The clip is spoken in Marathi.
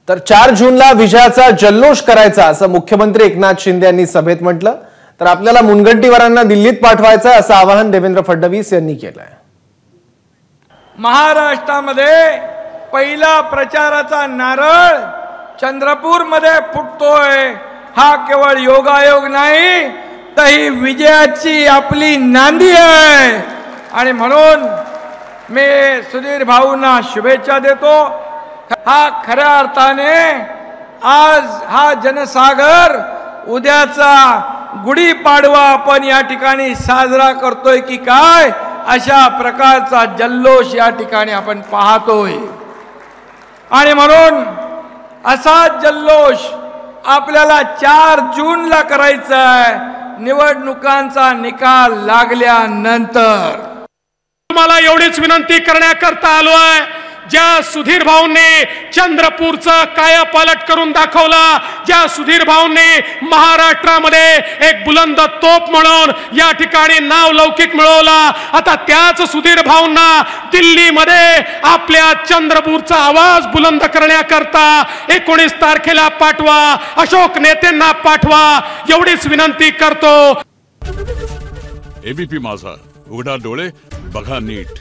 तर 4 जूनला विजयाचा जल्लोष करायचा असं मुख्यमंत्री एकनाथ शिंदे यांनी सभेत म्हटलं। तर आपल्याला मुनगंटीवारांना दिल्लीत पाठवायचं असं आवाहन देवेंद्र फडणवीस यांनी केलंय। महाराष्ट्रामध्ये पहिला प्रचाराचा नारळ चंद्रपूर मध्ये फुटतोय। हा केवळ योगायोग नाही तर ही विजयाची आपली नांदी आहे। आणि म्हणून मी सुधीर भाऊंना शुभेच्छा देतो। हा खऱ्या अर्थाने आज हा जनसागर उद्याचा गुढीपाडवा आपण या ठिकाणी साजरा करतोय की काय, अशा प्रकारचा जल्लोष या ठिकाणी आपण पाहतोय। आणि म्हणून असा जल्लोष आपल्याला 4 जूनला करायचा आहे, निवडणुकांचा निकाल लागल्यानंतर। तुम्हाला एवढीच विनंती करण्याकरता आलो आहे, ज्या सुधीर भाऊंनी चंद्रपूरचं कायापालट करून दाखवला, ज्या सुधीर भाऊंनी महाराष्ट्रामध्ये एक बुलंद तोप म्हणून या ठिकाणी नाव लौकिक मिळवला, आता त्याच सुधीर भाऊंना दिल्लीमध्ये आपल्या चंद्रपूरचा आवाज बुलंद करण्याकरता 19 तारखेला पाठवा, अशोक नेत्यांना पाठवा, एवढीच विनंती करतो। एबीपी माझा, उघडा डोळे बघा नीट।